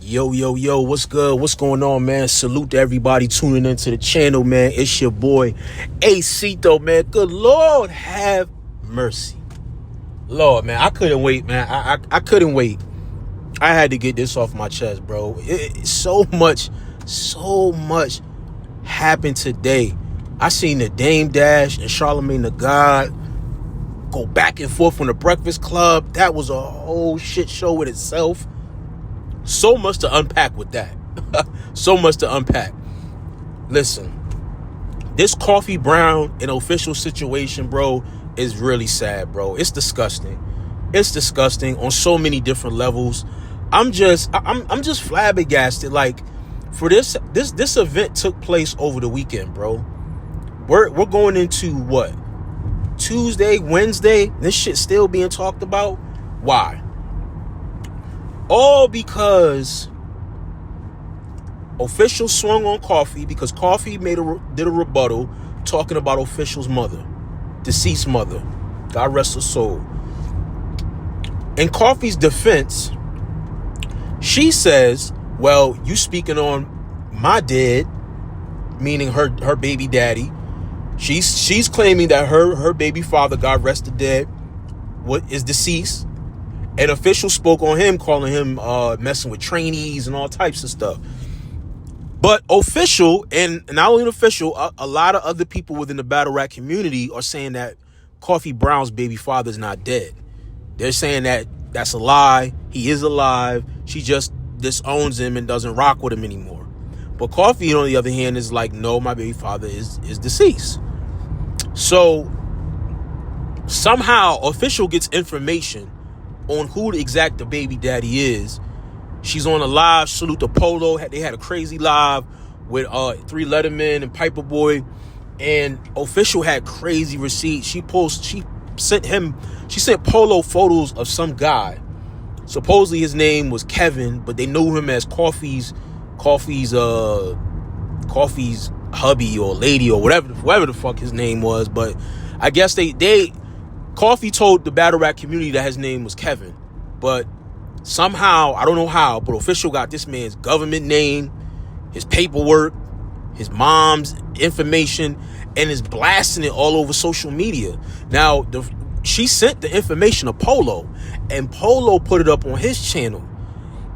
Yo, what's good? What's going on, man? Salute to everybody tuning into the channel, man. It's your boy, Acito, man. Good Lord, have mercy. Lord, man, I couldn't wait, man. I couldn't wait. I had to get this off my chest, bro. So much happened today. I seen the Dame Dash and Charlamagne the God go back and forth on the Breakfast Club. That was a whole shit show with itself. So much to unpack with that. So much to unpack. Listen, this Coffee Brown and official situation, bro, is really sad, bro. It's disgusting. It's disgusting on so many different levels. I'm just flabbergasted. Like, for this event took place over the weekend, bro. We're going into what? Tuesday, Wednesday. This shit still being talked about. Why? All because Official swung on Coffee because Coffee did a rebuttal talking about Official's mother, deceased mother. God rest her soul. In Coffee's defense, she says, well, you speaking on my dad, meaning her baby daddy. She's claiming that her baby father, God rest the dead, is deceased. And Official spoke on him, calling him messing with trainees and all types of stuff. But Official, and not only Official, a lot of other people within the battle rap community are saying that Coffee Brown's baby father is not dead. They're saying that that's a lie. He is alive. She just disowns him and doesn't rock with him anymore. But Coffee, on the other hand, is like, no, my baby father is deceased. So somehow Official gets information on who the baby daddy is. She's on a live. Salute to Polo. They had a crazy live with 3 Letterman and Piper Boy, and Official had crazy receipts. She sent Polo photos of some guy. Supposedly his name was Kevin, but they knew him as Coffee's hubby or lady or whatever the fuck his name was. But I guess Coffee told the battle rap community that his name was Kevin, but somehow, I don't know how, but Official got this man's government name, his paperwork, his mom's information, and is blasting it all over social media. Now, she sent the information to Polo, and Polo put it up on his channel,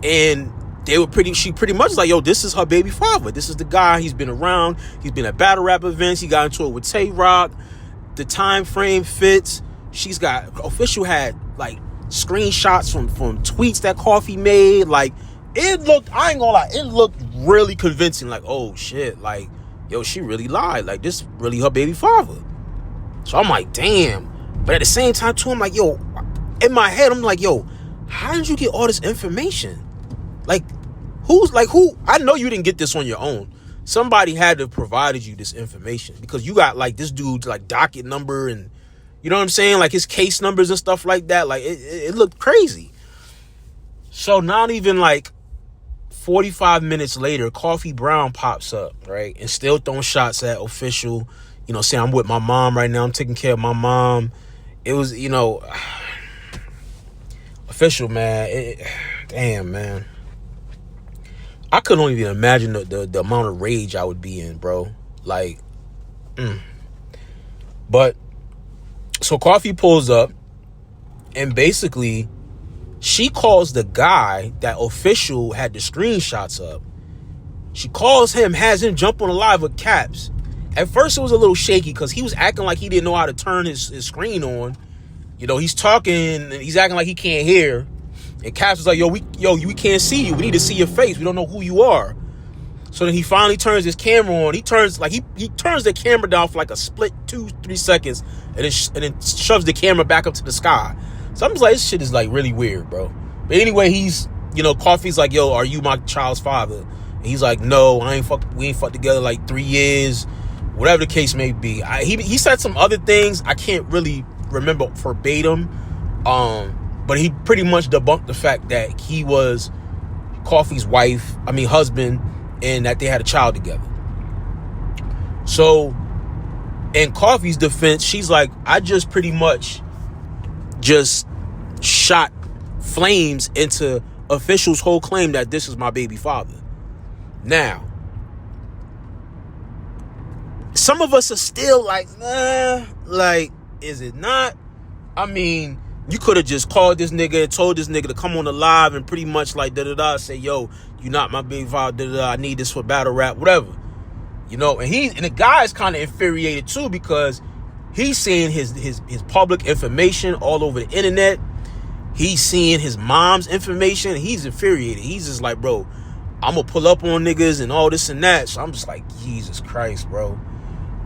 and she pretty much like, yo, this is her baby father. This is the guy. He's been around. He's been at battle rap events. He got into it with Tay Rock. The time frame fits. Official had like screenshots from tweets that Coffee made. Like, it looked, I ain't gonna lie, it looked really convincing. Like, oh shit, like, yo, she really lied. Like, this really her baby father. So I'm like, damn. But at the same time too, I'm like, yo, in my head, I'm like, yo, how did you get all this information? Like, who? I know you didn't get this on your own. Somebody had to have provided you this information, because you got like this dude's like docket number, and you know what I'm saying? Like his case numbers and stuff like that. Like it looked crazy. So not even like 45 minutes later, Coffee Brown pops up, right? And still throwing shots at Official, saying, I'm with my mom right now. I'm taking care of my mom. It was, Official, man. Damn, man. I couldn't even imagine the amount of rage I would be in, bro. Like, But, so Coffee pulls up, and basically, she calls the guy that Official had the screenshots of. She calls him, has him jump on the live with Caps. At first, it was a little shaky, because he was acting like he didn't know how to turn his screen on. He's talking, and he's acting like he can't hear. And Caps was like, we can't see you. We need to see your face. We don't know who you are. So then he finally turns his camera on. He turns the camera down for like a split 2-3 seconds, and then shoves the camera back up to the sky. So I'm just like, this shit is like really weird, bro. But anyway, Coffee's like, yo, are you my child's father? And he's like, no, we ain't fucked together like 3 years, whatever the case may be. He said some other things I can't really remember verbatim. But he pretty much debunked the fact that he was Coffee's husband, and that they had a child together. So, in Coffee's defense, she's like, I just pretty much just shot flames into officials' whole claim that this is my baby father. Now, some of us are still like, like, is it not? I mean, you could have just called this nigga and told this nigga to come on the live and pretty much like say, yo, you not my baby father, I need this for battle rap, whatever. You know, and the guy is kind of infuriated too, because he's seeing his public information all over the internet. He's seeing his mom's information. He's infuriated. He's just like, bro, I'm gonna pull up on niggas and all this and that. So I'm just like, Jesus Christ, bro.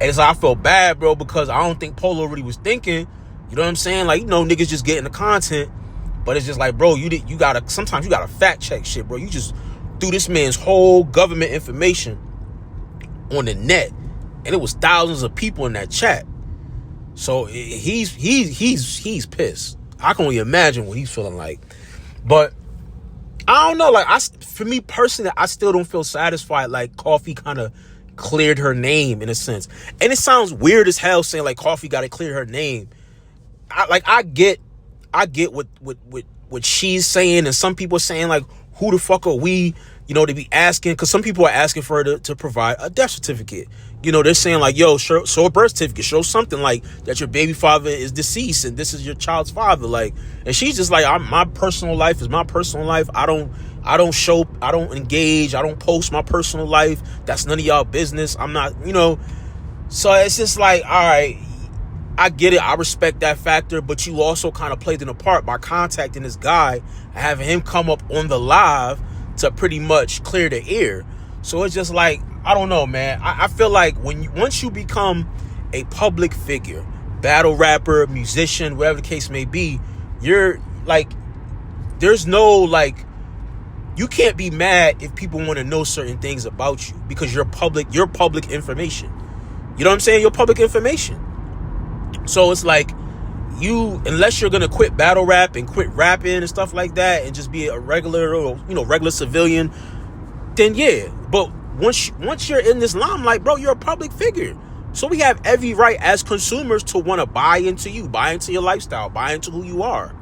And so I felt bad, bro, because I don't think Polo really was thinking. You know what I'm saying? Like, you know, niggas just getting the content, but it's just like, bro, sometimes you gotta fact check shit, bro. You just threw this man's whole government information on the net, and it was thousands of people in that chat. So he's pissed. I can only imagine what he's feeling like. But I don't know. Like, for me personally, I still don't feel satisfied. Like, Coffee kind of cleared her name in a sense, and it sounds weird as hell saying like Coffee got to clear her name. I get what she's saying, and some people are saying like, who the fuck are we, you know, to be asking? Because some people are asking for her to provide a death certificate. You know, they're saying like, yo, show a birth certificate, show something like that your baby father is deceased and this is your child's father. Like, and she's just like, my personal life is my personal life. I don't engage, I don't post my personal life. That's none of y'all business. I'm not, you know. So it's just like, all right, I get it. I respect that factor, but you also kind of played in a part by contacting this guy and having him come up on the live to pretty much clear the air. So it's just like, I don't know, man. I feel like once you become a public figure, battle rapper, musician, whatever the case may be, you're like, there's no like, you can't be mad if people want to know certain things about you because you're public information. You know what I'm saying? You're public information. So it's like, unless you're gonna quit battle rap and quit rapping and stuff like that and just be a regular civilian, then yeah. But once you're in this limelight, bro, you're a public figure. So we have every right as consumers to want to buy into you, buy into your lifestyle, buy into who you are.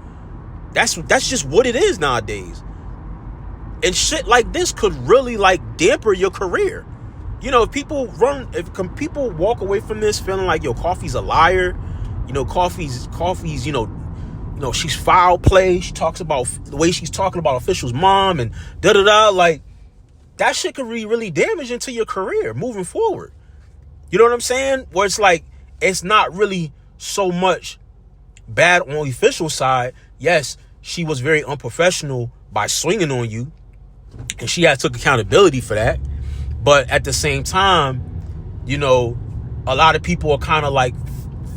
That's just what it is nowadays. And shit like this could really like damper your career. You know, if people walk away from this feeling like, yo, Coffee's a liar, you know, Coffee's, you know, she's foul play. She talks about the way she's talking about official's mom and like, that shit could be really damaging to your career moving forward. You know what I'm saying? Where it's like, it's not really so much bad on the official side. Yes, she was very unprofessional by swinging on you, and she took accountability for that. But at the same time, you know, a lot of people are kind of like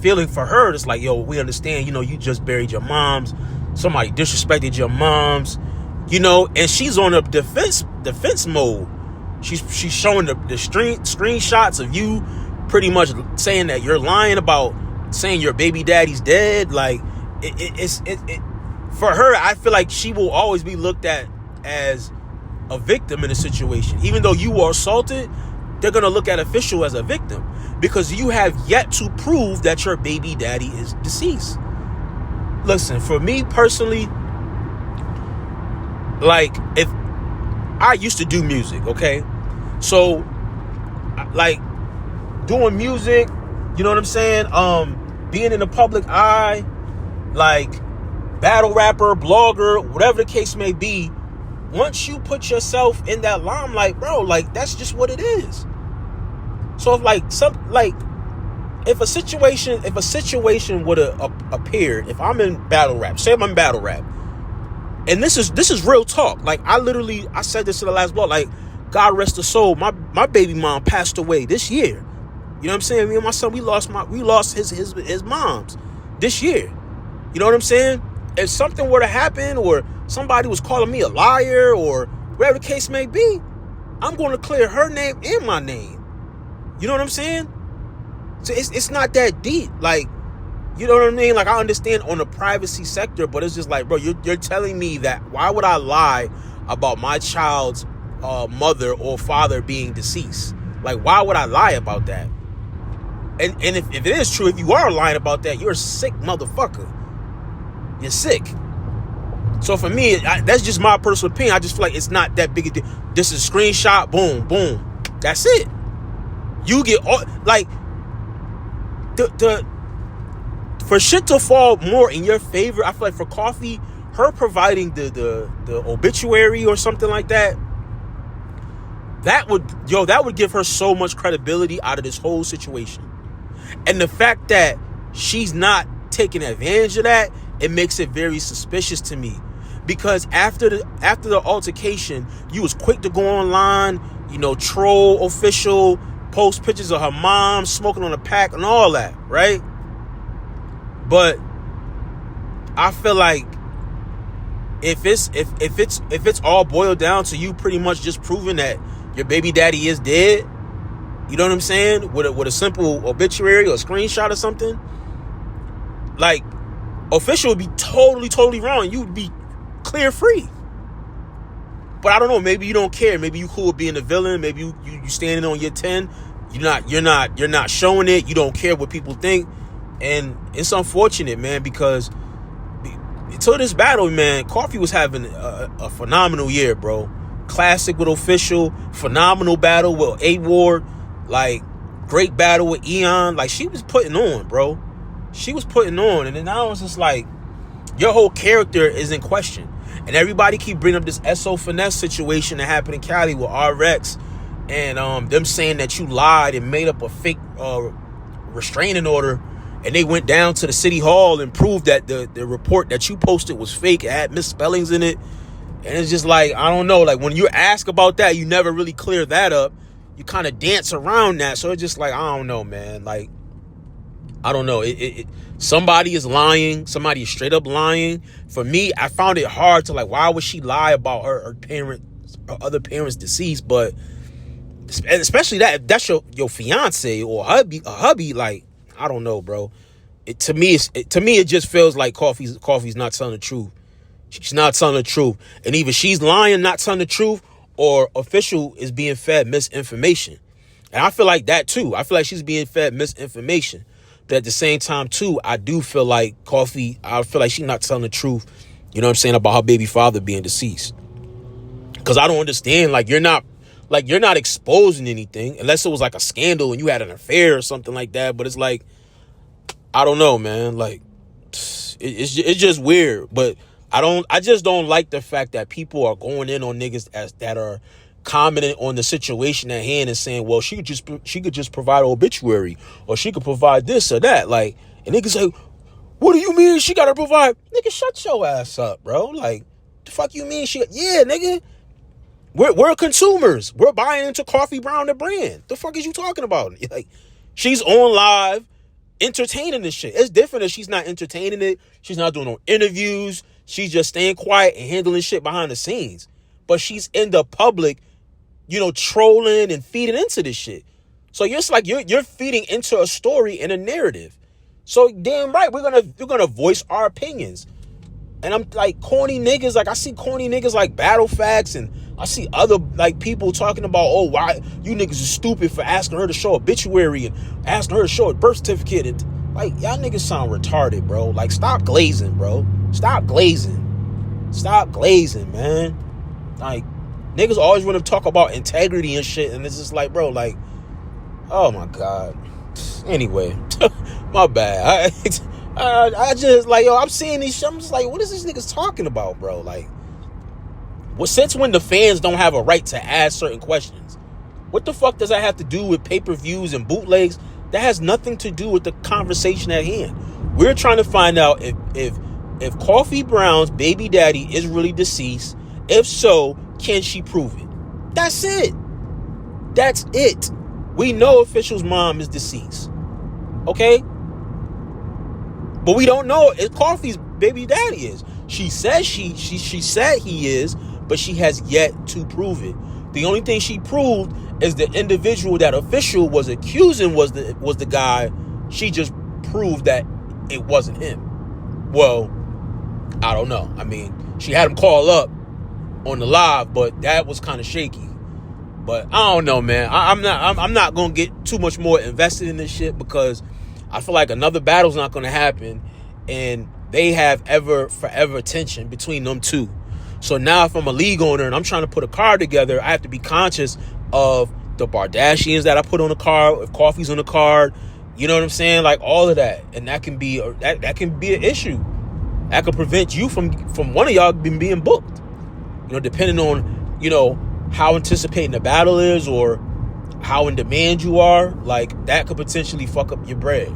feeling for her. It's like, yo, we understand, you know, you just buried your moms. Somebody disrespected your moms, you know, and she's on a defense mode. She's showing the screenshots of you pretty much saying that you're lying about saying your baby daddy's dead. Like, it's for her, I feel like she will always be looked at as a victim in a situation. Even though you were assaulted, they're going to look at official as a victim because you have yet to prove that your baby daddy is deceased. Listen, for me personally, like, if I used to do music, okay? So, like, doing music, you know what I'm saying? Being in the public eye, like, battle rapper, blogger, whatever the case may be, once you put yourself in that limelight, bro, like, that's just what it is. So if a situation would have appeared, if I'm in battle rap, say I'm in battle rap, and this is real talk. Like, I said this in the last blog, like, God rest her soul, my baby mom passed away this year. You know what I'm saying? Me and my son, we lost his moms this year. You know what I'm saying? If something were to happen, or somebody was calling me a liar, or whatever the case may be, I'm going to clear her name and my name. You know what I'm saying? So it's not that deep. Like, you know what I mean? Like, I understand on the privacy sector, but it's just like, bro, you're telling me that, why would I lie about my child's mother or father being deceased? Like, why would I lie about that? And if it is true, if you are lying about that, you're a sick motherfucker. You're sick. So for me, that's just my personal opinion. I just feel like it's not that big a deal. This is a screenshot, boom, boom. That's it. You get all, like, the for shit to fall more in your favor, I feel like for Coffee, her providing the obituary or something like that, that would give her so much credibility out of this whole situation. And the fact that she's not taking advantage of that, it makes it very suspicious to me. Because after the altercation, you was quick to go online, troll Official, post pictures of her mom smoking on a pack and all that, right? But I feel like if it's all boiled down to you pretty much just proving that your baby daddy is dead, you know what I'm saying? With a simple obituary or a screenshot or something, like, Official would be totally wrong. You would be clear free. But I don't know, maybe you don't care. Maybe you cool with being the villain. Maybe you standing on your 10. You're not showing it. You don't care what people think. And it's unfortunate, man, because until this battle, man, Coffee was having a phenomenal year, bro. Classic with Official, phenomenal battle with A Ward, like, great battle with Eon. Like, she was putting on, bro. She was putting on. And then now it's just like, your whole character is in question. And everybody keep bringing up this SO Finesse situation that happened in Cali with RX and them saying that you lied and made up a fake restraining order, and they went down to the city hall and proved that the report that you posted was fake. It had misspellings in it. And it's just like, I don't know, like, when you ask about that, you never really clear that up. You kind of dance around that. So it's just like, I don't know, man. Like, I don't know. Somebody is lying. Somebody is straight up lying. For me, I found it hard to, like, why would she lie about her other parents deceased? But especially that's your fiance or hubby. Like, I don't know, bro. To me, it just feels like Coffee's not telling the truth. She's not telling the truth, and either she's lying, not telling the truth, or Official is being fed misinformation. And I feel like that too. I feel like she's being fed misinformation. But at the same time, too, I do feel like I feel like she's not telling the truth, you know what I'm saying, about her baby father being deceased. Because I don't understand, like, you're not exposing anything, unless it was like a scandal and you had an affair or something like that. But it's like, I don't know, man. Like, it's just weird. But I just don't like the fact that people are going in on niggas that are commenting on the situation at hand and saying, well, she could just provide an obituary, or she could provide this or that. Like, and niggas say, what do you mean she gotta provide? Nigga, shut your ass up, bro. Like, the fuck you mean yeah, nigga. We're consumers. We're buying into Coffee Brown, the brand. The fuck is you talking about? Like, she's on live entertaining this shit. It's different if she's not entertaining it. She's not doing no interviews. She's just staying quiet and handling shit behind the scenes. But she's in the public, trolling and feeding into this shit. So it's like you're feeding into a story and a narrative. So damn right, we're gonna voice our opinions. And I'm like, corny niggas, like, I see corny niggas like Battle Facts, and I see other, like, people talking about, oh, why you niggas is stupid for asking her to show obituary and asking her to show a birth certificate. And, like, y'all niggas sound retarded, bro. Like, stop glazing, bro. Stop glazing, man. Like, niggas always want to talk about integrity and shit, and it's just like, bro, like, oh my God. Anyway, my bad. I just, like, I'm seeing these shit, I'm just like, what is these niggas talking about, bro? Like, since when the fans don't have a right to ask certain questions? What the fuck does that have to do with pay-per-views and bootlegs? That has nothing to do with the conversation at hand. We're trying to find out if Coffee Brown's baby daddy is really deceased. If so, can she prove it? That's it. We know Official's mom is deceased. Okay? But we don't know if Coffee's baby daddy is. She says she said he is, but she has yet to prove it. The only thing she proved is the individual that Official was accusing was the guy. She just proved that it wasn't him. Well, I don't know. I mean, she had him call up on the live, but that was kind of shaky. But I don't know, man. I'm not gonna get too much more invested in this shit, because I feel like another battle's not gonna happen, and they have forever tension between them two. So now if I'm a league owner and I'm trying to put a card together, I have to be conscious of the Bardashians that I put on the card, if Coffee's on the card, you know what I'm saying? Like all of that. And that can be that can be an issue. That could prevent you from one of y'all being booked. You know, depending on, you know, how anticipating the battle is or how in demand you are, like that could potentially fuck up your bread.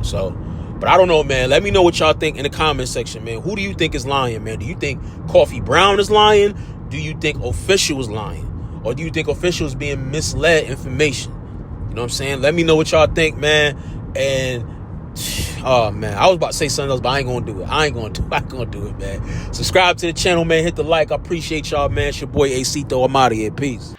So, but I don't know, man. Let me know what y'all think in the comment section, man. Who do you think is lying, man? Do you think Coffee Brown is lying? Do you think Official is lying? Or do you think Official is being misled information? You know what I'm saying? Let me know what y'all think, man. And oh man, I was about to say something else, but I ain't gonna do it. I ain't gonna do it, man. Subscribe to the channel, man. Hit the like. I appreciate y'all, man. It's your boy Acito. I'm out of here. Peace.